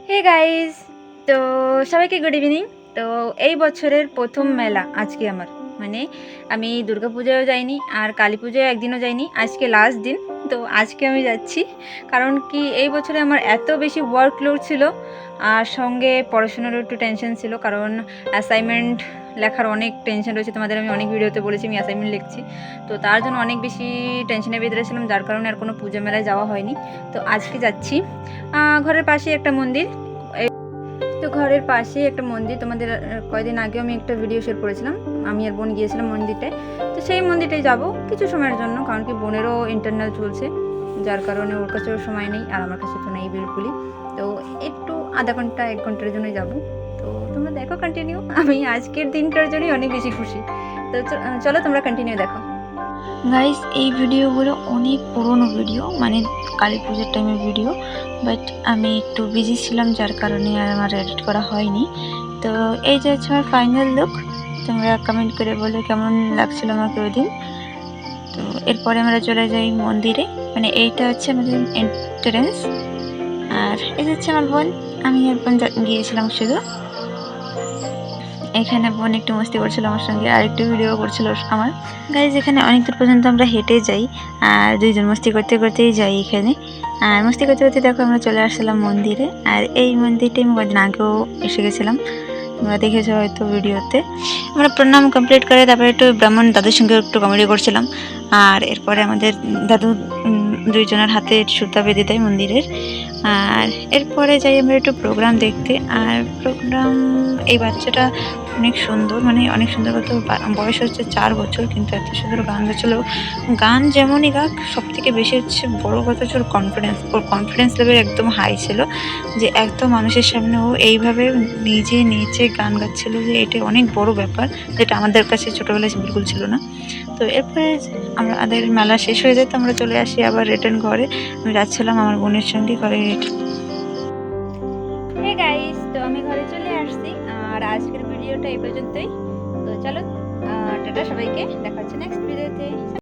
Hey guys, তো সবাইকে good evening. তো এই বছরের প্রথম মেলা আজকে আমার, মানে আমি দুর্গা পুজোয় যাইনি আর কালী পুজোয় একদিনও যাইনি, আজকে লাস্ট দিন। তো আজকে আমি যাচ্ছি কারণ কি এই বছরে আমার এত বেশি ওয়ার্কলোড ছিল আর সঙ্গে পড়াশোনারও একটু টেনশন ছিল, কারণ অ্যাসাইনমেন্ট লেখার অনেক টেনশন রয়েছে। তোমাদের আমি অনেক ভিডিওতে বলেছি আমি অ্যাসাইনমেন্ট লিখছি, তো তার জন্য অনেক বেশি টেনশনের ভিতরে ছিলাম, যার কারণে আর কোনো পুজো মেলায় যাওয়া হয়নি। তো আজকে যাচ্ছি। ঘরের পাশে একটা মন্দির, তো ঘরের পাশেই একটা মন্দির, তোমাদের কয়েকদিন আগেও আমি একটা ভিডিও শেয়ার করেছিলাম, আমি আর বোন গিয়েছিলাম মন্দিরটায়। তো সেই মন্দিরটায় যাব কিছু সময়ের জন্য, কারণ কি বোনেরও ইন্টারনাল চলছে, যার কারণে ওর কাছেও সময় নেই আর আমার কাছে তো নেই বিলকুলই। তো একটু আধা ঘন্টা 1 ঘন্টার জন্য যাব। তো তোমরা দেখো কন্টিনিউ, আমি আজকের দিনটার জন্যই অনেক বেশি খুশি। তো চলো তোমরা কন্টিনিউ দেখো। গাইস, এই ভিডিওগুলো অনেক পুরনো ভিডিও, মানে কালী পুজোর টাইমের ভিডিও, বাট আমি একটু বিজি ছিলাম, যার কারণে আর আমার এডিট করা হয়নি। তো এই যে হচ্ছে আমার ফাইনাল লুক। তোমরা কমেন্ট করে বলে কেমন লাগছিল আমাকে ওই দিন। তো এরপরে আমরা চলে যাই মন্দিরে, মানে এইটা হচ্ছে আমাদের এন্ট্রেন্স। আর এই হচ্ছে আমার বোন, আমি আর বোন গিয়েছিলাম শুধু। এখানে বোন একটু মস্তি করছিল আমার সঙ্গে আর একটু ভিডিও করছিল আমার। গাইজ, এখানে অনেক দূর পর্যন্ত আমরা হেঁটে যাই আর দুইজন মস্তি করতে করতেই যাই এখানে। আর মস্তি করতে করতে দেখো আমরা চলে আসছিলাম মন্দিরে। আর এই মন্দিরটাই আমি কদিন আগেও এসে গেছিলাম, তোমরা দেখেছো হয়তো ভিডিওতে। আমরা প্রণাম কমপ্লিট করে তারপরে একটু ব্রাহ্মণ দাদুর সঙ্গে একটু কমেডি করছিলাম। আর এরপরে আমাদের দাদু দুইজনের হাতে সুতা বেঁধে দেয় মন্দিরের। আর এরপরে যাই আমরা একটু প্রোগ্রাম দেখতে। আর প্রোগ্রাম, এই বাচ্চাটা অনেক সুন্দর, মানে অনেক সুন্দর, কত বয়স হচ্ছে 4 বছর, কিন্তু এত সুন্দর গান গাচ্ছিল। গান যেমনই গাক, সব থেকে বেশি হচ্ছে বড় কথা হচ্ছে ওর কনফিডেন্স লেভেল একদম হাই ছিল, যে এত মানুষের সামনে ও এইভাবে নিজে নিচে গান গাচ্ছিল, যে এটা অনেক বড় ব্যাপার, যেটা আমাদের কাছে ছোটোবেলায় বিলকুল ছিল না। তো এরপরে আমাদের মেলা শেষ হয়ে যায়, তো আমরা চলে আসি আবার রিটার্ন ঘরে। আমি যাচ্ছিলাম আমার বোনের সঙ্গে ঘরে। হে গাইস, তো আমি ঘরে চলে আসছি আর আজকের ভিডিওটা এই পর্যন্তই। তো চলো টাটা সবাইকে, দেখা হচ্ছে নেক্সট ভিডিওতে।